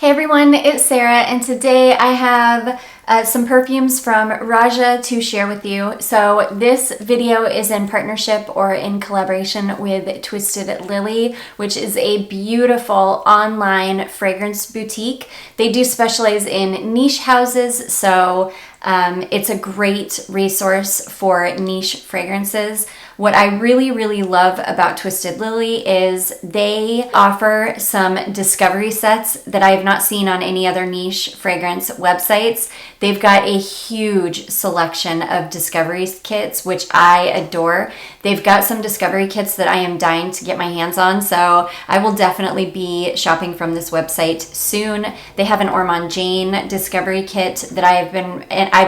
Hey everyone, it's Sarah, and today I have some perfumes from Roja to share with you. So this video is in partnership or in collaboration with Twisted Lily, which is a beautiful online fragrance boutique. They do specialize in niche houses, so it's a great resource for niche fragrances. What I really love about Twisted Lily is they offer some discovery sets that I have not seen on any other niche fragrance websites. They've got a huge selection of discovery kits, which I adore. They've got some discovery kits that I am dying to get my hands on, so I will definitely be shopping from this website soon. They have an Ormond Jane discovery kit that I've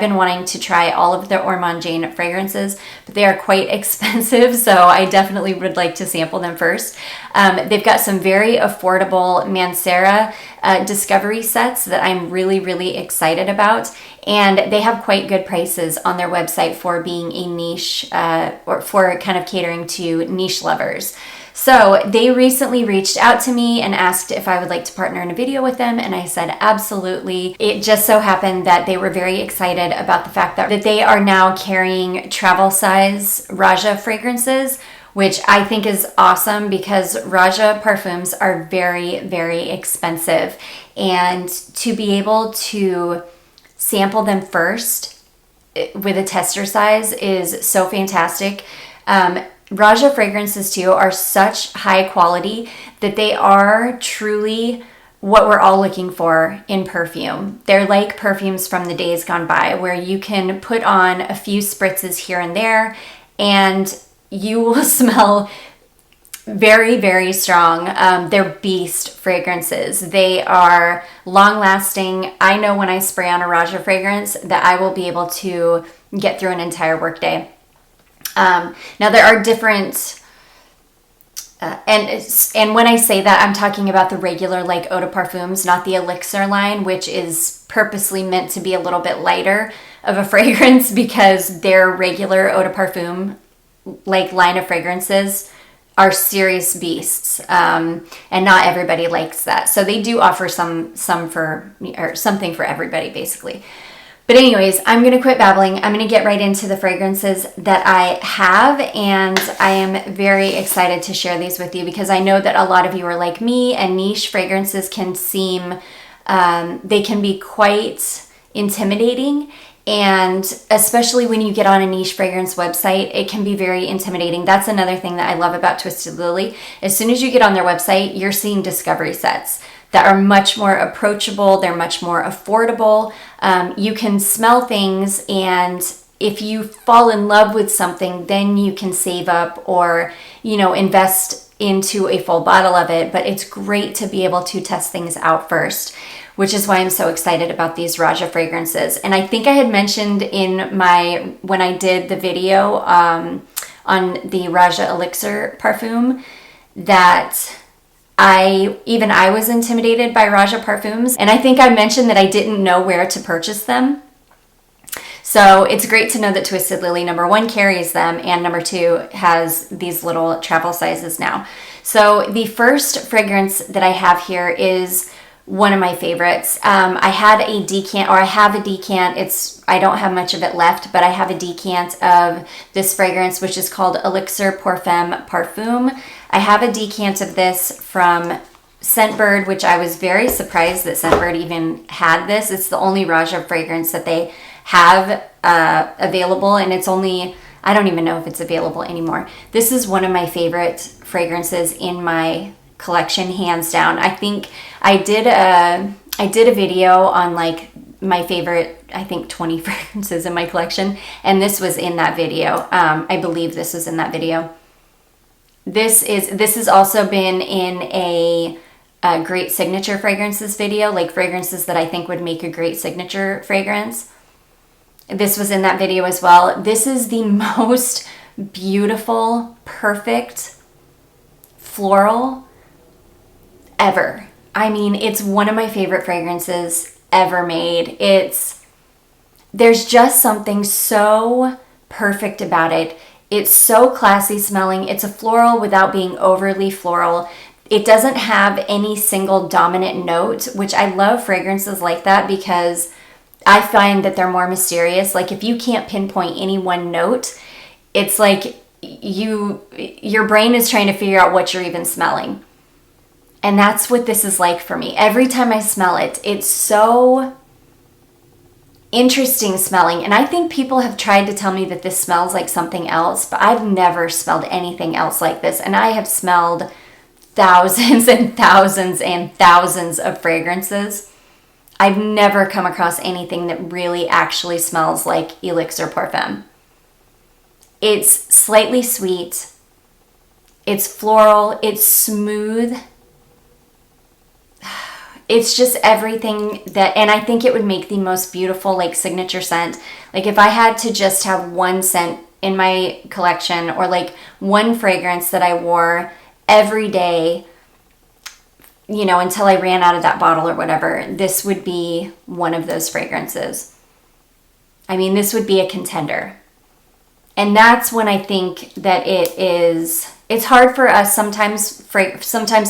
been wanting to try all of the Ormond Jane fragrances, but they are quite expensive, so I definitely would like to sample them first. They've got some very affordable Mancera discovery sets that I'm really excited about, and they have quite good prices on their website for being a niche or for kind of catering to niche lovers. So they recently reached out to me and asked if I would like to partner in a video with them, and I said absolutely. It just so happened that they were very excited about the fact that they are now carrying travel size Roja fragrances, which I think is awesome because Roja Parfums are very expensive, and to be able to sample them first with a tester size is so fantastic. Roja fragrances too are such high quality that they are truly what we're all looking for in perfume. They're like perfumes from the days gone by, where you can put on a few spritzes here and there and you will smell very strong. They're beast fragrances. They are long lasting. I know when I spray on a Roja fragrance that I will be able to get through an entire workday. Now there are different, and when I say that, I'm talking about the regular like eau de parfums, not the Elixir line, which is purposely meant to be a little bit lighter of a fragrance because their regular eau de parfum like line of fragrances are serious beasts, and not everybody likes that. So they do offer something for everybody basically. But anyways, I'm going to quit babbling. I'm going to get right into the fragrances that I have, and I am very excited to share these with you because I know that a lot of you are like me, and niche fragrances can seem, they can be quite intimidating, and especially when you get on a niche fragrance website, it can be very intimidating. That's another thing that I love about Twisted Lily. As soon as you get on their website, you're seeing discovery sets that are much more approachable. They're much more affordable. You can smell things, and if you fall in love with something, then you can save up or, invest into a full bottle of it. But it's great to be able to test things out first, which is why I'm so excited about these Roja fragrances. And I think I had mentioned when I did the video on the Roja Elixir Parfum that I was intimidated by Roja Parfums, and I think I mentioned that I didn't know where to purchase them. So it's great to know that Twisted Lily, number one, carries them, and number two, has these little travel sizes now. So the first fragrance that I have here is one of my favorites. I have a decant. I don't have much of it left, but I have a decant of this fragrance, which is called Elixir pour Femme Parfum. I have a decant of this from Scentbird, which I was very surprised that Scentbird even had this. It's the only Roja fragrance that they have available, and it's only, I don't even know if it's available anymore. This is one of my favorite fragrances in my collection, hands down. I think I did a video on like my favorite, I think 20 fragrances in my collection, and this was in that video. I believe this was in that video. This has also been in a great signature fragrances video, like fragrances that I think would make a great signature fragrance. This was in that video as well. This is the most beautiful, perfect floral ever. I mean, it's one of my favorite fragrances ever made. There's just something so perfect about it. It's so classy smelling. It's a floral without being overly floral. It doesn't have any single dominant note, which I love fragrances like that because I find that they're more mysterious. Like if you can't pinpoint any one note, it's like your brain is trying to figure out what you're even smelling. And that's what this is like for me. Every time I smell it, it's so interesting smelling. And I think people have tried to tell me that this smells like something else, but I've never smelled anything else like this. And I have smelled thousands and thousands and thousands of fragrances. I've never come across anything that really actually smells like Elixir Parfum. It's slightly sweet. It's floral. It's smooth. It's just everything that, and I think it would make the most beautiful like signature scent. Like if I had to just have one scent in my collection or like one fragrance that I wore every day, you know, until I ran out of that bottle or whatever, this would be one of those fragrances. I mean, this would be a contender. And that's when I think that it's hard for us sometimes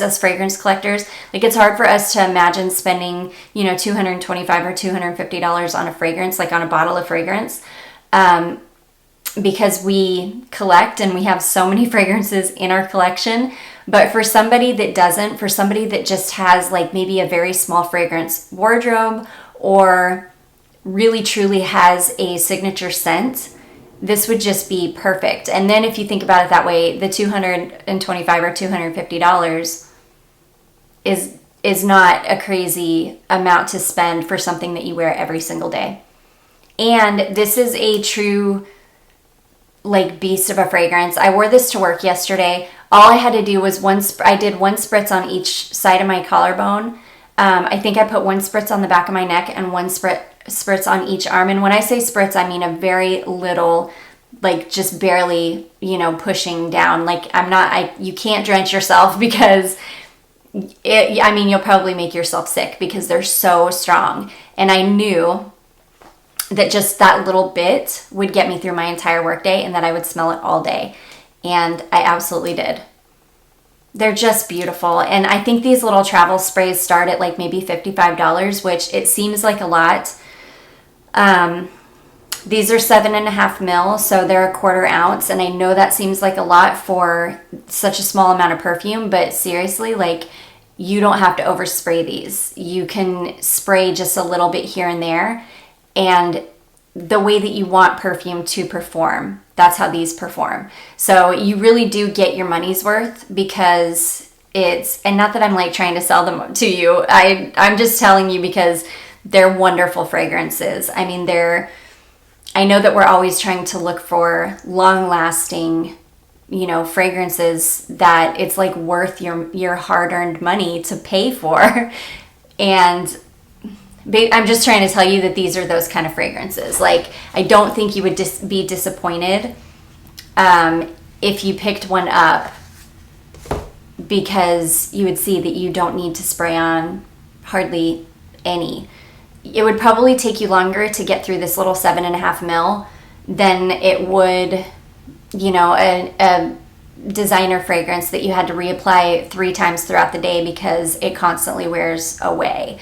as fragrance collectors, like it's hard for us to imagine spending, you know, $225 or $250 on a fragrance, like on a bottle of fragrance, because we collect and we have so many fragrances in our collection. But for somebody that doesn't, for somebody that just has like maybe a very small fragrance wardrobe or really truly has a signature scent, this would just be perfect. And then if you think about it that way, the $225 or $250 is not a crazy amount to spend for something that you wear every single day. And this is a true like beast of a fragrance. I wore this to work yesterday. All I had to do was I did one spritz on each side of my collarbone. I think I put one spritz on the back of my neck and one spritz on each arm. And when I say spritz, I mean a very little, like just barely, you know, pushing down. Like you can't drench yourself because you'll probably make yourself sick because they're so strong. And I knew that just that little bit would get me through my entire workday and that I would smell it all day. And I absolutely did. They're just beautiful. And I think these little travel sprays start at like maybe $55, which it seems like a lot. These are 7.5 mil, so they're a 1/4 ounce. And I know that seems like a lot for such a small amount of perfume, but seriously, like you don't have to overspray these. You can spray just a little bit here and there. And the way that you want perfume to perform, that's how these perform. So you really do get your money's worth because and not that I'm like trying to sell them to you. I'm just telling you because they're wonderful fragrances. I mean, I know that we're always trying to look for long lasting, you know, fragrances that it's like worth your hard-earned money to pay for. And I'm just trying to tell you that these are those kind of fragrances. Like, I don't think you would be disappointed if you picked one up because you would see that you don't need to spray on hardly any. It would probably take you longer to get through this little 7.5 mil than it would, you know, a designer fragrance that you had to reapply 3 times throughout the day because it constantly wears away.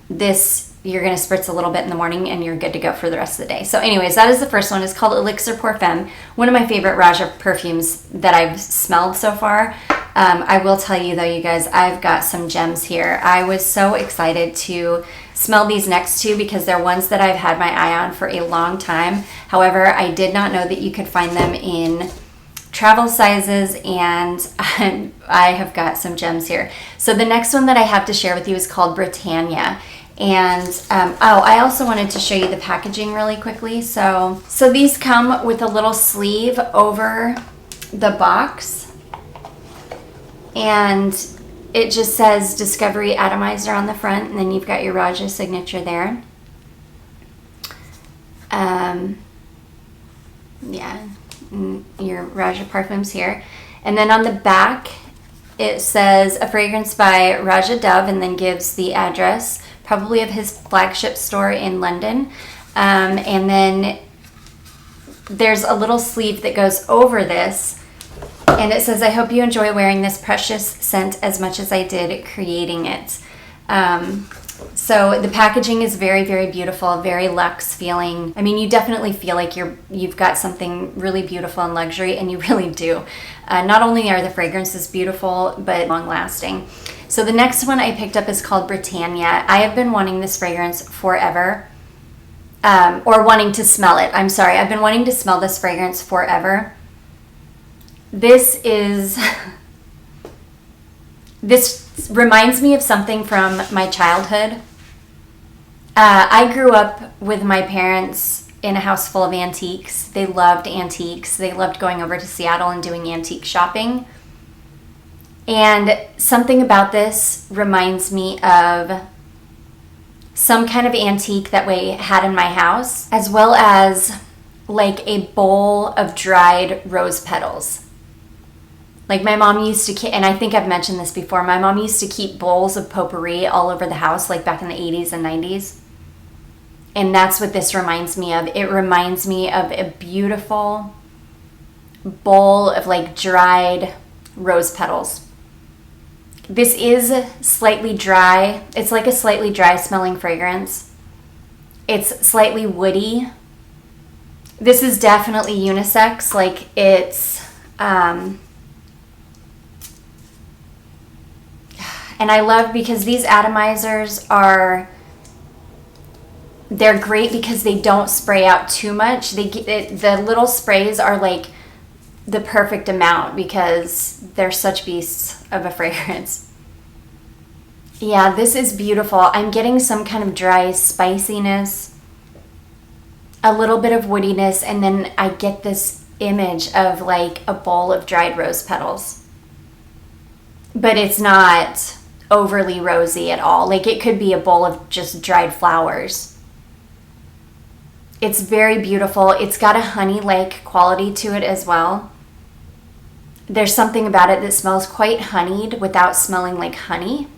This, you're going to spritz a little bit in the morning and you're good to go for the rest of the day. So anyways, that is the first one. It's called Elixir Parfum, one of my favorite Roja perfumes that I've smelled so far. I will tell you though, you guys, I've got some gems here. I was so excited to smell these next two because they're ones that I've had my eye on for a long time. However, I did not know that you could find them in travel sizes, and I have got some gems here. So the next one that I have to share with you is called Brittania. And I also wanted to show you the packaging really quickly. So these come with a little sleeve over the box, and it just says Discovery Atomizer on the front, and then you've got your Roja signature there. Your Roja Parfums here. And then on the back, it says a fragrance by Roja Dove, and then gives the address, probably of his flagship store in London. And then there's a little sleeve that goes over this And it says, I hope you enjoy wearing this precious scent as much as I did creating it. So the packaging is very, very beautiful, very luxe feeling. I mean, you definitely feel like you've got something really beautiful and luxury, and you really do. Not only are the fragrances beautiful, but long lasting. So the next one I picked up is called Brittania. I have been wanting this fragrance forever, or wanting to smell it. I'm sorry, I've been wanting to smell this fragrance forever. This reminds me of something from my childhood. I grew up with my parents in a house full of antiques. They loved antiques. They loved going over to Seattle and doing antique shopping. And something about this reminds me of some kind of antique that we had in my house, as well as like a bowl of dried rose petals. Like my mom used to, and I think I've mentioned this before, my mom used to keep bowls of potpourri all over the house, like back in the 80s and 90s. And that's what this reminds me of. It reminds me of a beautiful bowl of like dried rose petals. This is slightly dry. It's like a slightly dry smelling fragrance. It's slightly woody. This is definitely unisex. Like it's, and I love because these atomizers they're great because they don't spray out too much. The little sprays are like the perfect amount because they're such beasts of a fragrance. Yeah, this is beautiful. I'm getting some kind of dry spiciness, a little bit of woodiness, and then I get this image of like a bowl of dried rose petals. But it's not overly rosy at all. Like it could be a bowl of just dried flowers. It's very beautiful. It's got a honey-like quality to it as well. There's something about it that smells quite honeyed without smelling like honey.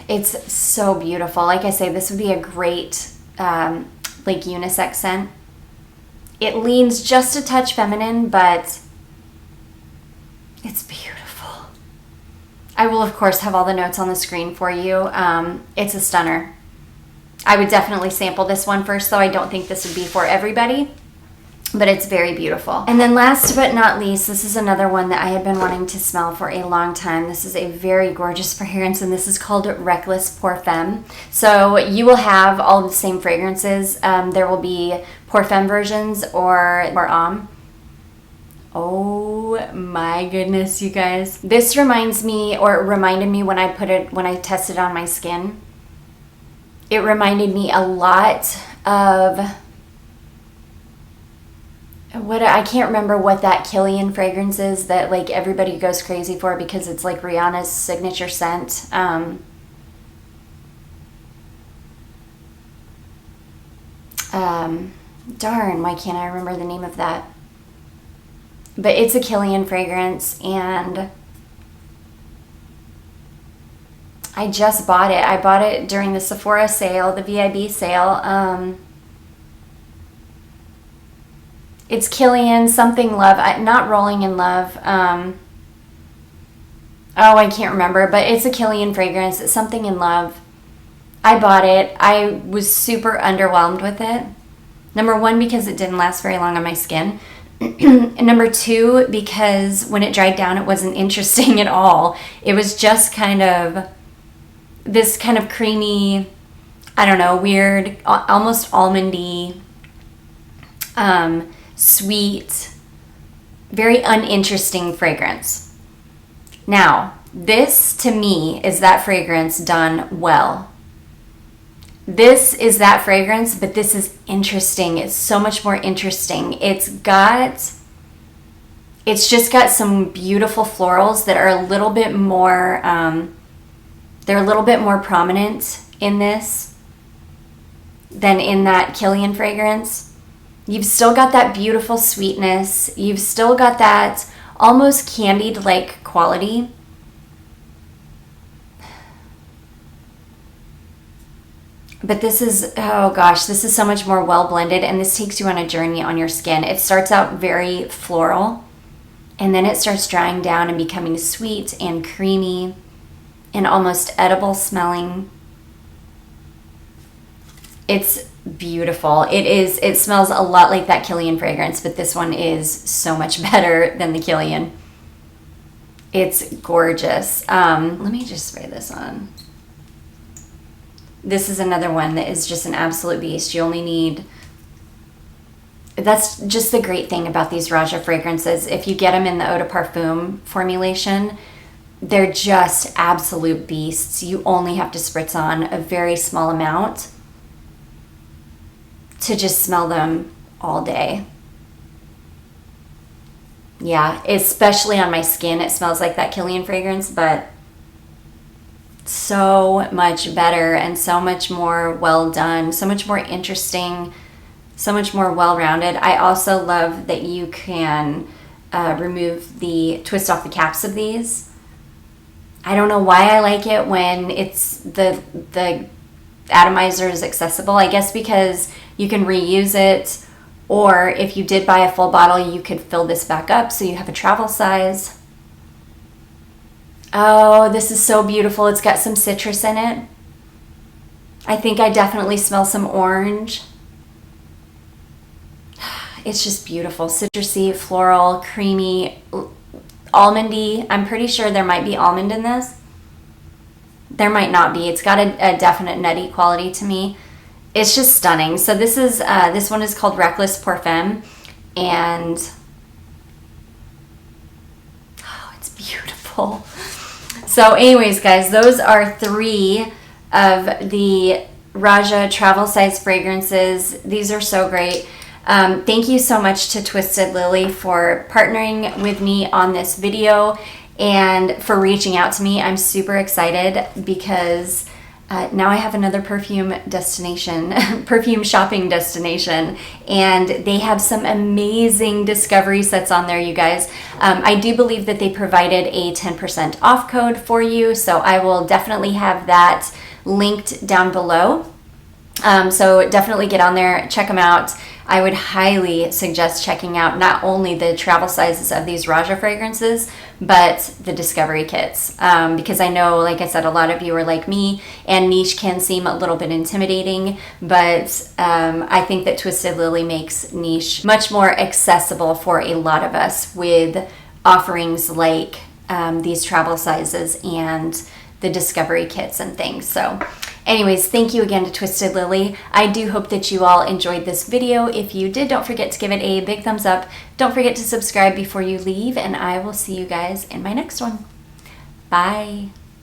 It's so beautiful. Like I say, this would be a great like unisex scent. It leans just a touch feminine, but it's beautiful. I will, of course, have all the notes on the screen for you. It's a stunner. I would definitely sample this one first, though. I don't think this would be for everybody, but it's very beautiful. And then last but not least, this is another one that I had been wanting to smell for a long time. This is a very gorgeous fragrance, and this is called Reckless Parfum. So you will have all of the same fragrances. There will be Parfum versions or Homme. Oh my goodness, you guys. This reminds me, or it reminded me when I tested on my skin. It reminded me a lot of I can't remember what that Killian fragrance is that like everybody goes crazy for because it's like Rihanna's signature scent. Darn, why can't I remember the name of that? But it's a Killian fragrance, and I just bought it. I bought it during the Sephora sale, the VIB sale. It's Killian, something love, not Rolling in Love. Oh, I can't remember, but it's a Killian fragrance. It's something in love. I bought it. I was super underwhelmed with it. Number one, because it didn't last very long on my skin. And number two, because when it dried down, it wasn't interesting at all. It was just kind of this kind of creamy, I don't know, weird, almost almondy, sweet, very uninteresting fragrance. Now, this to me is that fragrance done well. This is that fragrance, but this is interesting. It's so much more interesting. It's just got some beautiful florals that are a little bit more, they're a little bit more prominent in this than in that Killian fragrance. You've still got that beautiful sweetness. You've still got that almost candied-like quality. But this is, oh gosh, this is so much more well blended, and this takes you on a journey on your skin. It starts out very floral, and then it starts drying down and becoming sweet and creamy and almost edible smelling. It's beautiful. It smells a lot like that Kilian fragrance, but this one is so much better than the Kilian. It's gorgeous. Let me just spray this on. This is another one that is just an absolute beast. You only need... That's just the great thing about these Roja fragrances. If you get them in the Eau de Parfum formulation, they're just absolute beasts. You only have to spritz on a very small amount to just smell them all day. Yeah, especially on my skin, it smells like that Kilian fragrance, but so much better and so much more well done, so much more interesting, so much more well-rounded. I also love that you can twist off the caps of these. I don't know why I like it when it's the atomizer is accessible. I guess because you can reuse it, or if you did buy a full bottle, you could fill this back up so you have a travel size. Oh, this is so beautiful. It's got some citrus in it. I think I definitely smell some orange. It's just beautiful. Citrusy, floral, creamy, almondy. I'm pretty sure there might be almond in this. There might not be. It's got a definite nutty quality to me. It's just stunning. So this one is called Reckless Parfum, and oh, it's beautiful. So anyways, guys, those are 3 of the Roja travel size fragrances. These are so great. Thank you so much to Twisted Lily for partnering with me on this video and for reaching out to me. I'm super excited because now I have another perfume destination, perfume shopping destination, and they have some amazing discovery sets on there, you guys. I do believe that they provided a 10% off code for you, so I will definitely have that linked down below. So definitely get on there, check them out. I would highly suggest checking out not only the travel sizes of these Roja fragrances, but the discovery kits. Because I know, like I said, a lot of you are like me, and niche can seem a little bit intimidating, but I think that Twisted Lily makes niche much more accessible for a lot of us with offerings like these travel sizes and the discovery kits and things. So anyways, thank you again to Twisted Lily. I do hope that you all enjoyed this video. If you did, don't forget to give it a big thumbs up. Don't forget to subscribe before you leave, and I will see you guys in my next one. Bye.